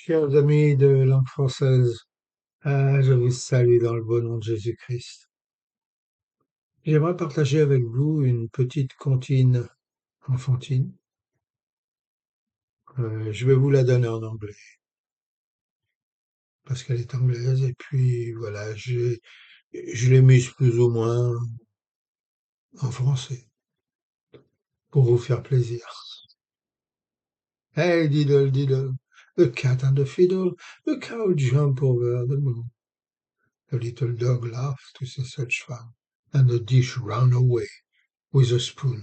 Chers amis de langue française, je vous salue dans le beau nom de Jésus-Christ. J'aimerais partager avec vous une petite comptine enfantine. Je vais vous la donner en anglais parce qu'elle est anglaise et puis voilà, je l'ai mise plus ou moins en français pour vous faire plaisir. Hey diddle diddle, the cat and the fiddle, the cow jump over the moon. The little dog laughed to see such fun, and the dish ran away with a spoon.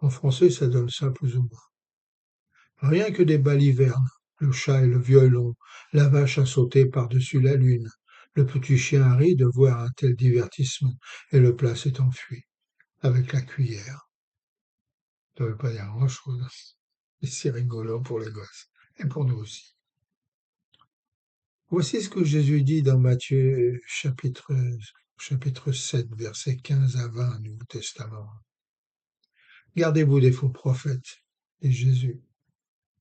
En français, ça donne ça plus ou moins. Rien que des balivernes, le chat et le violon, la vache a sauté par-dessus la lune. Le petit chien a ri de voir un tel divertissement, et le plat s'est enfui, avec la cuillère. Ça veut pas dire grand-chose, mais c'est rigolo pour les gosses, et pour nous aussi. Voici ce que Jésus dit dans Matthieu chapitre 7, versets 15 à 20, Nouveau Testament. Gardez-vous des faux prophètes, dit Jésus.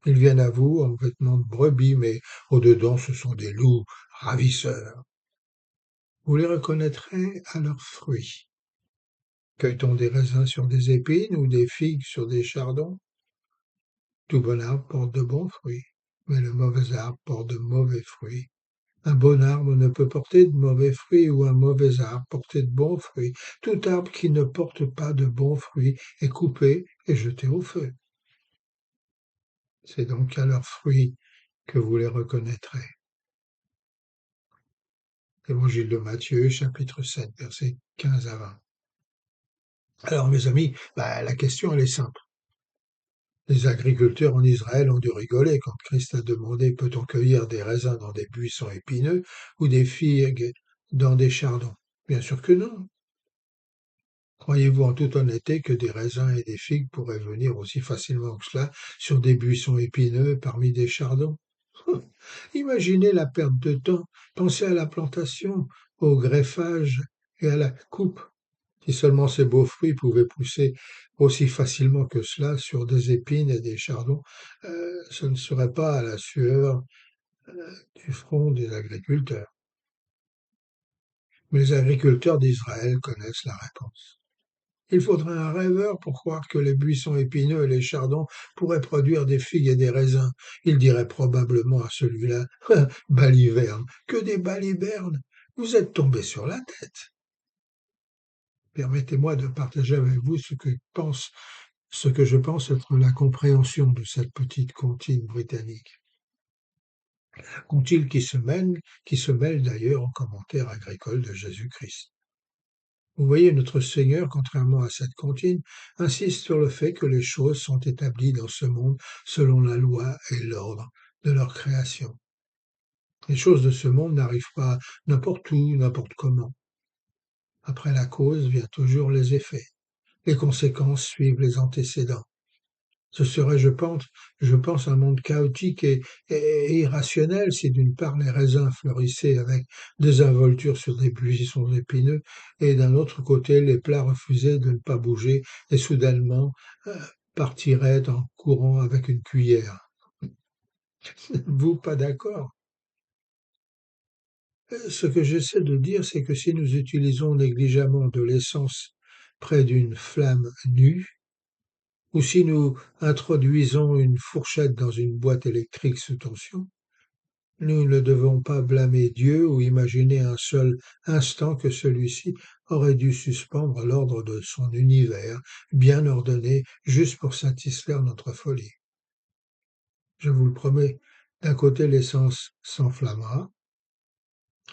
Ils viennent à vous en vêtements de brebis, mais au-dedans ce sont des loups ravisseurs. Vous les reconnaîtrez à leurs fruits. Cueille-t-on des raisins sur des épines ou des figues sur des chardons? Tout bon arbre porte de bons fruits, mais le mauvais arbre porte de mauvais fruits. Un bon arbre ne peut porter de mauvais fruits ou un mauvais arbre porter de bons fruits. Tout arbre qui ne porte pas de bons fruits est coupé et jeté au feu. C'est donc à leurs fruits que vous les reconnaîtrez. Évangile de Matthieu, chapitre 7, versets 15 à 20. Alors, mes amis, la question, elle est simple. Les agriculteurs en Israël ont dû rigoler quand Christ a demandé peut-on cueillir des raisins dans des buissons épineux ou des figues dans des chardons? Bien sûr que non. Croyez-vous en toute honnêteté que des raisins et des figues pourraient venir aussi facilement que cela sur des buissons épineux parmi des chardons? Imaginez la perte de temps. Pensez à la plantation, au greffage et à la coupe. Si seulement ces beaux fruits pouvaient pousser aussi facilement que cela sur des épines et des chardons, ce ne serait pas à la sueur du front des agriculteurs. Mais les agriculteurs d'Israël connaissent la réponse. Il faudrait un rêveur pour croire que les buissons épineux et les chardons pourraient produire des figues et des raisins. Il dirait probablement à celui-là, baliverne, que des balivernes, vous êtes tombé sur la tête. Permettez-moi de partager avec vous ce que je pense être la compréhension de cette petite comptine britannique. Comptine qui se mêle d'ailleurs aux commentaires agricoles de Jésus-Christ. Vous voyez, notre Seigneur, contrairement à cette comptine, insiste sur le fait que les choses sont établies dans ce monde selon la loi et l'ordre de leur création. Les choses de ce monde n'arrivent pas n'importe où, n'importe comment. Après la cause vient toujours les effets. Les conséquences suivent les antécédents. Ce serait, je pense, un monde chaotique et irrationnel si d'une part les raisins fleurissaient avec désinvolture sur des buissons épineux et d'un autre côté les plats refusaient de ne pas bouger et soudainement euh, partiraient en courant avec une cuillère. Vous pas d'accord? Ce que j'essaie de dire, c'est que si nous utilisons négligemment de l'essence près d'une flamme nue, ou si nous introduisons une fourchette dans une boîte électrique sous tension, nous ne devons pas blâmer Dieu ou imaginer un seul instant que celui-ci aurait dû suspendre l'ordre de son univers bien ordonné juste pour satisfaire notre folie. Je vous le promets, d'un côté l'essence s'enflammera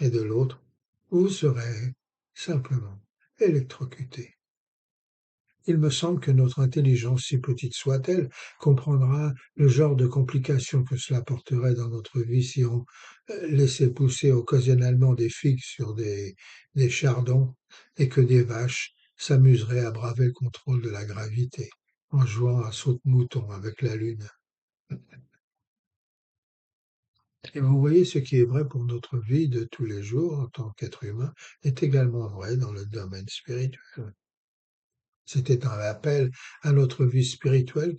et de l'autre, vous serez simplement électrocuté. Il me semble que notre intelligence, si petite soit-elle, comprendra le genre de complications que cela porterait dans notre vie si on laissait pousser occasionnellement des figues sur des chardons et que des vaches s'amuseraient à braver le contrôle de la gravité en jouant à saute-mouton avec la lune. Et vous voyez, ce qui est vrai pour notre vie de tous les jours en tant qu'être humain est également vrai dans le domaine spirituel. C'était un appel à notre vie spirituelle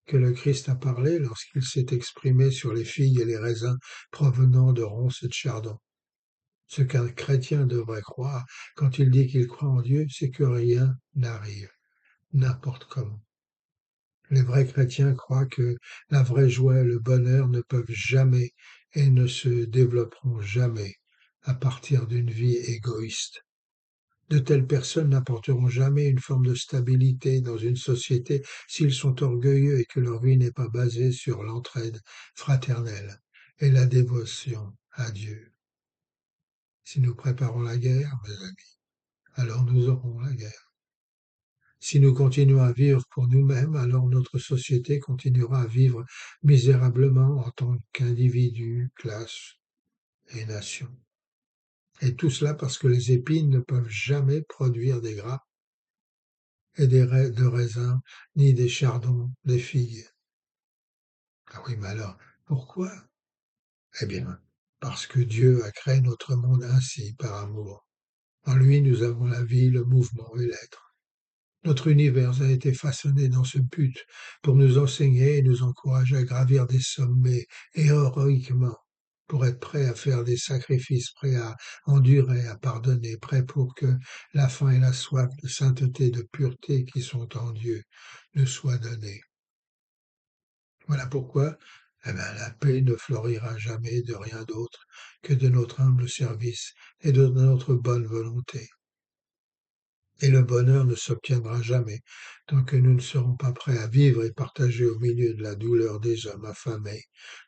que le Christ a parlé lorsqu'il s'est exprimé sur les figues et les raisins provenant de ronces et de chardons. Ce qu'un chrétien devrait croire quand il dit qu'il croit en Dieu, c'est que rien n'arrive, n'importe comment. Les vrais chrétiens croient que la vraie joie et le bonheur ne peuvent jamais et ne se développeront jamais à partir d'une vie égoïste. De telles personnes n'apporteront jamais une forme de stabilité dans une société s'ils sont orgueilleux et que leur vie n'est pas basée sur l'entraide fraternelle et la dévotion à Dieu. Si nous préparons la guerre, mes amis, alors nous aurons la guerre. Si nous continuons à vivre pour nous-mêmes, alors notre société continuera à vivre misérablement en tant qu'individus, classes et nations. Et tout cela parce que les épines ne peuvent jamais produire des grappes et de raisins, ni des chardons, des figues. Ah oui, mais alors, pourquoi? Eh bien, parce que Dieu a créé notre monde ainsi, par amour. En lui, nous avons la vie, le mouvement et l'être. Notre univers a été façonné dans ce but pour nous enseigner et nous encourager à gravir des sommets héroïquement, pour être prêts à faire des sacrifices, prêts à endurer, à pardonner, prêts pour que la faim et la soif de sainteté, de pureté qui sont en Dieu nous soient données. Voilà pourquoi la paix ne florira jamais de rien d'autre que de notre humble service et de notre bonne volonté. Et le bonheur ne s'obtiendra jamais tant que nous ne serons pas prêts à vivre et partager au milieu de la douleur des hommes affamés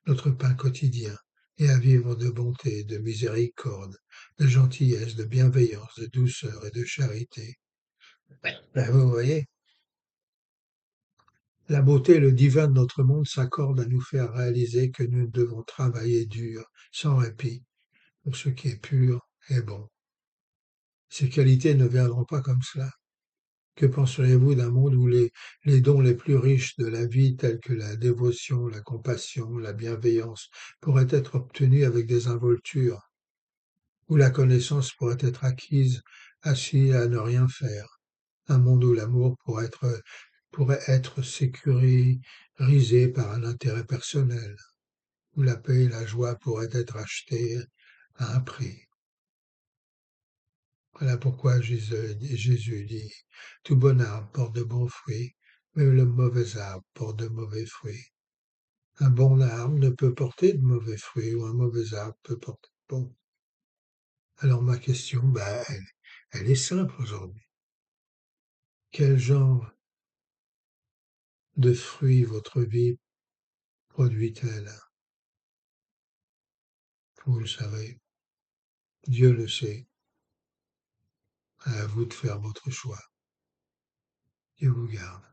notre pain quotidien et à vivre de bonté, de miséricorde, de gentillesse, de bienveillance, de douceur et de charité. Vous voyez, la beauté et le divin de notre monde s'accordent à nous faire réaliser que nous devons travailler dur, sans répit, pour ce qui est pur et bon. Ces qualités ne viendront pas comme cela. Que penseriez-vous d'un monde où les dons les plus riches de la vie, tels que la dévotion, la compassion, la bienveillance, pourraient être obtenus avec des involtures, où la connaissance pourrait être acquise assis à ne rien faire, un monde où l'amour pourrait être sécurisé par un intérêt personnel, où la paix et la joie pourraient être achetées à un prix. Voilà pourquoi Jésus dit, tout bon arbre porte de bons fruits, mais le mauvais arbre porte de mauvais fruits. Un bon arbre ne peut porter de mauvais fruits, ou un mauvais arbre peut porter de bons. Alors ma question, elle est simple aujourd'hui. Quel genre de fruits votre vie produit-elle? Vous le savez, Dieu le sait, à vous de faire votre choix. Dieu vous garde.